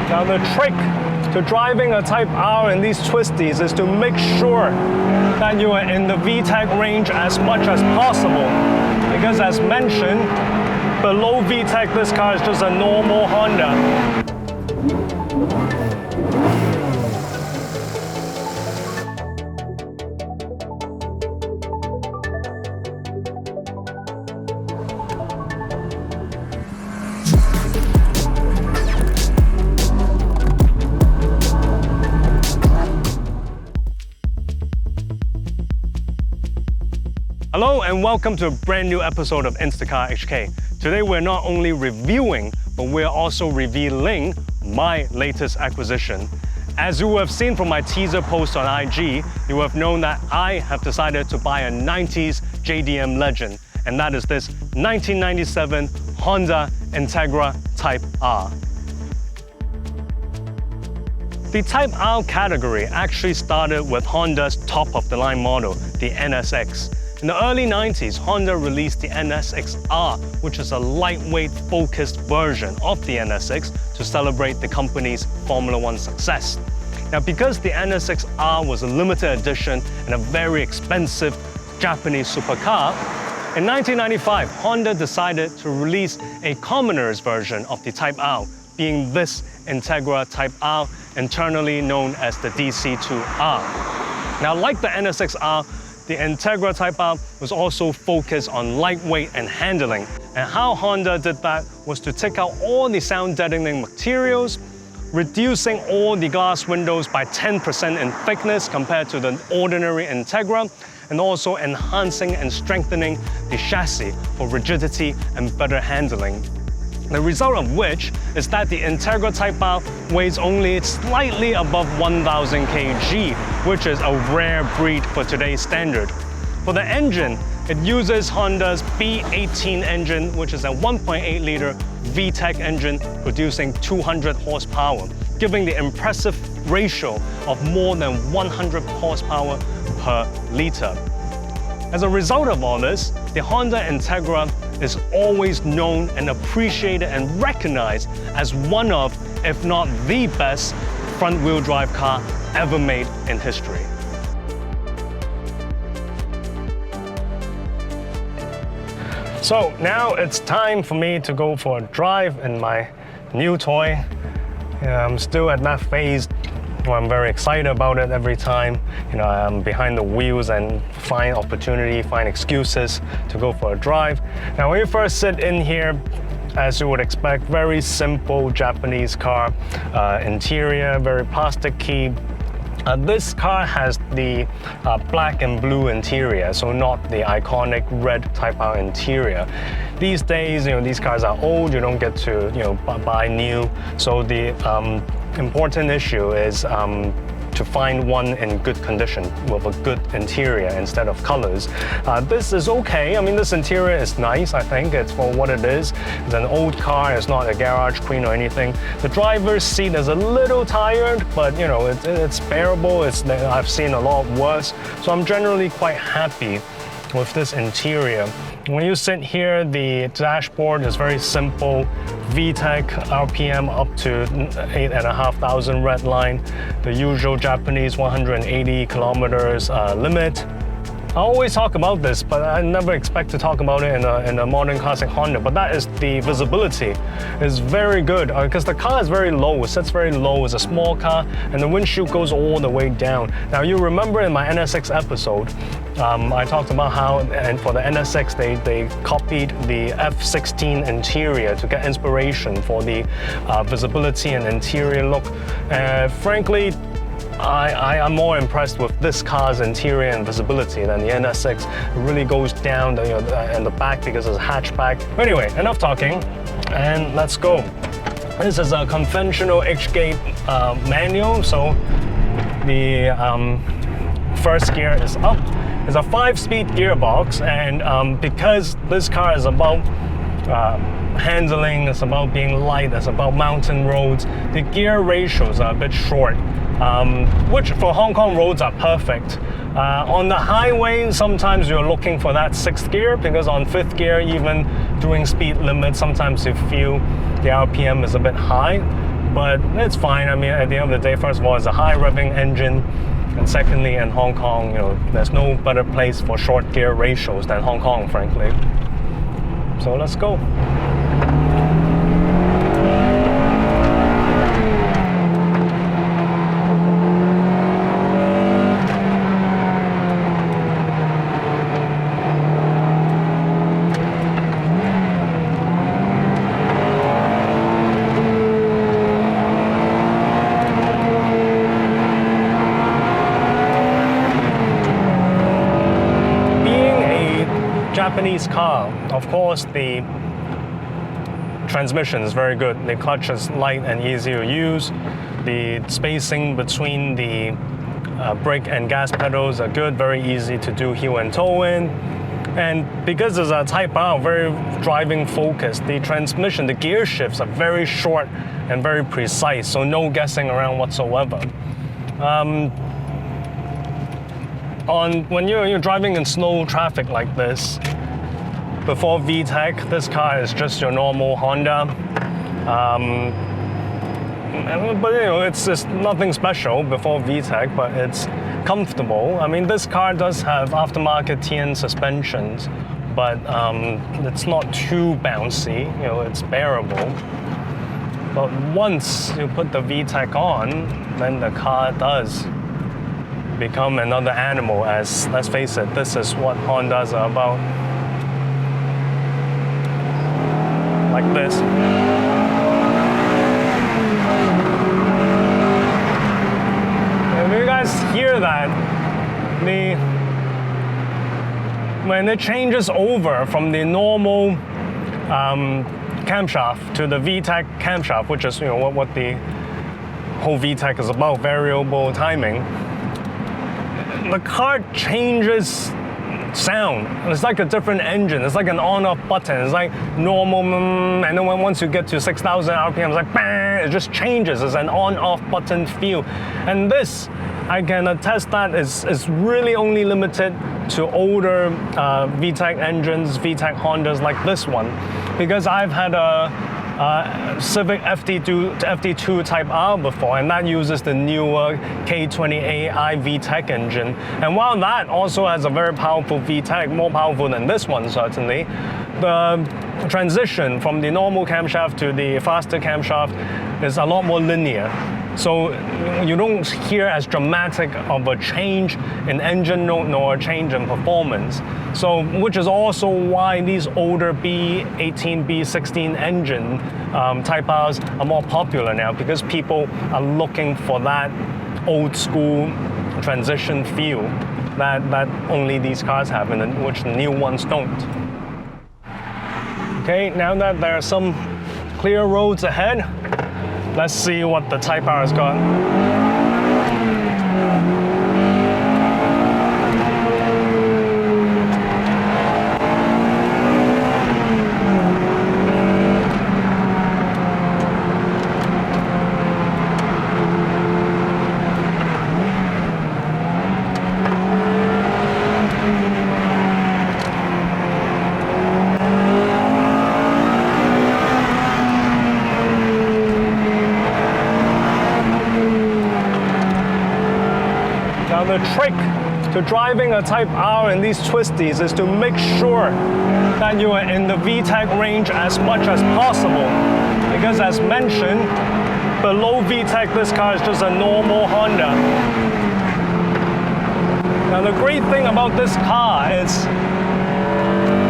Now the trick to driving a Type R in these twisties is to make sure that you are in the VTEC range as much as possible. Because as mentioned, below VTEC, this car is just a normal Honda. Hello and welcome to a brand new episode of Instacar HK. Today we're not only reviewing, but we're also revealing my latest acquisition. As you have seen from my teaser post on IG, you have known that I have decided to buy a 90s JDM legend, and that is this 1997 Honda Integra Type R. The Type R category actually started with Honda's top-of-the-line model, the NSX. In the early 90s, Honda released the NSX-R, which is a lightweight, focused version of the NSX to celebrate the company's Formula One success. Now, because the NSX-R was a limited edition and a very expensive Japanese supercar, in 1995, Honda decided to release a commoner's version of the Type R, being this Integra Type R, internally known as the DC2R. Now, like the NSX-R, the Integra Type R was also focused on lightweight and handling. And how Honda did that was to take out all the sound deadening materials, reducing all the glass windows by 10% in thickness compared to the ordinary Integra, and also enhancing and strengthening the chassis for rigidity and better handling. The result of which is that the Integra Type R weighs only slightly above 1,000 kg, which is a rare breed for today's standard. For the engine, it uses Honda's B18 engine, which is a 1.8-liter VTEC engine producing 200 horsepower, giving the impressive ratio of more than 100 horsepower per liter. As a result of all this, the Honda Integra is always known and appreciated and recognized as one of, if not the best, front-wheel drive car ever made in history. So now it's time for me to go for a drive in my new toy. I'm still at that phase where I'm very excited about it every time. I'm behind the wheels and find opportunity, find excuses to go for a drive. Now, when you first sit in here, as you would expect, very simple Japanese car interior, very plasticky. This car has the black and blue interior, so not the iconic red Type R interior. These days, these cars are old, you don't get to, buy new. So the important issue is to find one in good condition with a good interior instead of colors. This is okay. I mean, this interior is nice, I think. It's for what it is. It's an old car. It's not a garage queen or anything. The driver's seat is a little tired, but it's bearable. I've seen a lot worse. So I'm generally quite happy with this interior. When you sit here, the dashboard is very simple. VTEC RPM up to 8,500 red line. The usual Japanese 180 kilometers limit. I always talk about this, but I never expect to talk about it in a modern classic Honda. But that is the visibility. It's very good because the car is very low. It sits very low. It's a small car, and the windshield goes all the way down. Now, you remember in my NSX episode, I talked about how, and for the NSX, they copied the F16 interior to get inspiration for the visibility and interior look. Frankly, I am more impressed with this car's interior and visibility than the NSX. It really goes down in the back because it's a hatchback. Anyway, enough talking, and let's go. This is a conventional H-gate manual, so the first gear is up. It's a 5-speed gearbox, and because this car is about handling, it's about being light, it's about mountain roads, the gear ratios are a bit short, which for Hong Kong roads are perfect. On the highway, sometimes you're looking for that 6th gear, because on 5th gear, even doing speed limit, sometimes you feel the RPM is a bit high, but it's fine. I mean, at the end of the day, first of all, it's a high revving engine, and secondly, in Hong Kong, there's no better place for short gear ratios than Hong Kong, frankly. So let's go. Japanese car, of course, the transmission is very good. The clutch is light and easy to use. The spacing between the brake and gas pedals are good, very easy to do heel and toe in. And because it's a Type R, very driving focused, the transmission, the gear shifts are very short and very precise, so no guessing around whatsoever. When you're driving in slow traffic like this, before VTEC, this car is just your normal Honda. But it's just nothing special before VTEC, but it's comfortable. I mean, this car does have aftermarket TN suspensions, but it's not too bouncy. It's bearable. But once you put the VTEC on, then the car does become another animal, as, let's face it, this is what Hondas are about. Like this. If you guys hear that, when it changes over from the normal camshaft to the VTEC camshaft, which is what the whole VTEC is about, variable timing, the car changes sound. It's like a different engine. It's like an on-off button. It's like normal, and then once you get to 6,000 RPM, it's like bang, it just changes. It's an on-off button feel. And this, I can attest that is really only limited to older VTEC engines, VTEC Hondas like this one, because I've had a Civic FD2 Type R before, and that uses the newer K20AI VTEC engine. And while that also has a very powerful VTEC, more powerful than this one certainly, the transition from the normal camshaft to the faster camshaft is a lot more linear. So you don't hear as dramatic of a change in engine note nor a change in performance. So, which is also why these older B18, B16 engine Type Rs are more popular now, because people are looking for that old school transition feel that only these cars have, and which the new ones don't. Okay, now that there are some clear roads ahead, let's see what the Type R has got. The trick to driving a Type R in these twisties is to make sure that you are in the VTEC range as much as possible. Because as mentioned, below VTEC, this car is just a normal Honda. Now the great thing about this car is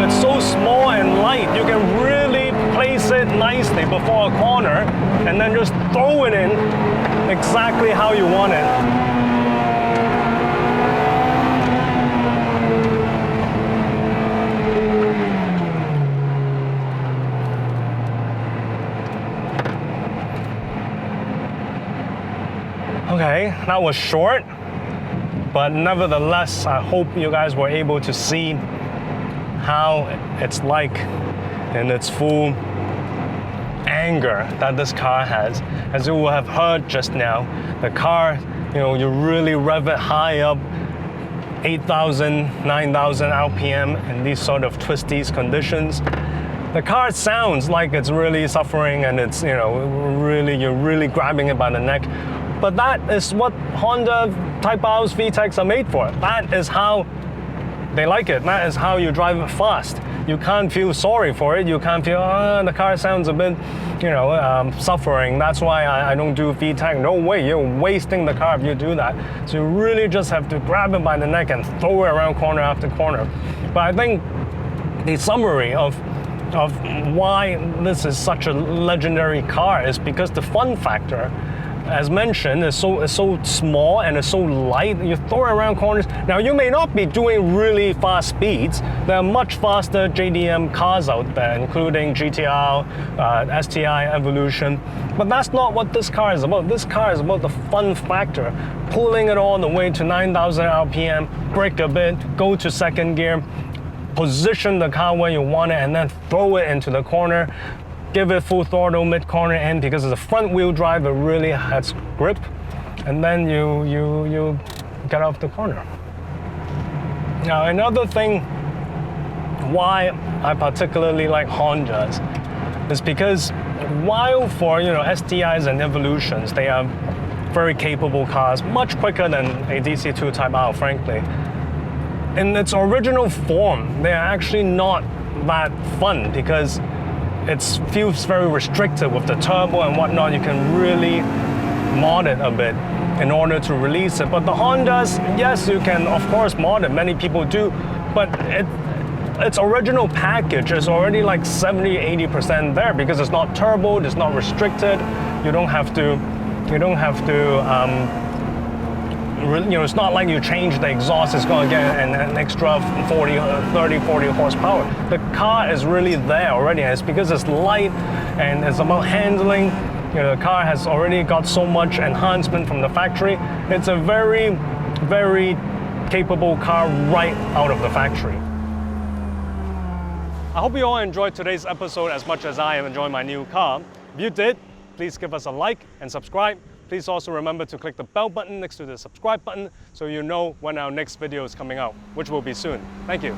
it's so small and light, you can really place it nicely before a corner and then just throw it in exactly how you want it. Okay, that was short, but nevertheless, I hope you guys were able to see how it's like in its full anger that this car has. As you will have heard just now, the car, you really rev it high up, 8,000, 9,000 RPM in these sort of twisty conditions. The car sounds like it's really suffering and it's, you're really grabbing it by the neck. But that is what Honda Type R's VTECs are made for. That is how they like it. That is how you drive it fast. You can't feel sorry for it. You can't feel, the car sounds a bit, suffering. That's why I don't do VTEC. No way, you're wasting the car if you do that. So you really just have to grab it by the neck and throw it around corner after corner. But I think the summary of why this is such a legendary car is because the fun factor, as mentioned, is so small and it's so light. You throw it around corners. Now, you may not be doing really fast speeds. There are much faster JDM cars out there, including GTR, STI, Evolution. But that's not what this car is about. This car is about the fun factor. Pulling it all the way to 9,000 RPM, brake a bit, go to second gear, position the car where you want it, and then throw it into the corner. Give it full throttle mid-corner end because it's a front-wheel drive. It really has grip, and then you get off the corner. Now, another thing why I particularly like Hondas is because while for STIs and Evolutions, they are very capable cars, much quicker than a DC2 Type R, frankly. In its original form, they are actually not that fun because it feels very restricted with the turbo and whatnot. You can really mod it a bit in order to release it. But the Hondas, yes, you can of course mod it. Many people do, but its original package is already like 70-80% there because it's not turbo, it's not restricted. You don't have to. It's not like you change the exhaust, it's going to get an extra 30, 40 horsepower. The car is really there already, and it's because it's light and it's about handling. The car has already got so much enhancement from the factory. It's a very, very capable car right out of the factory. I hope you all enjoyed today's episode as much as I am enjoying my new car. If you did, please give us a like and subscribe. Please also remember to click the bell button next to the subscribe button so you know when our next video is coming out, which will be soon. Thank you.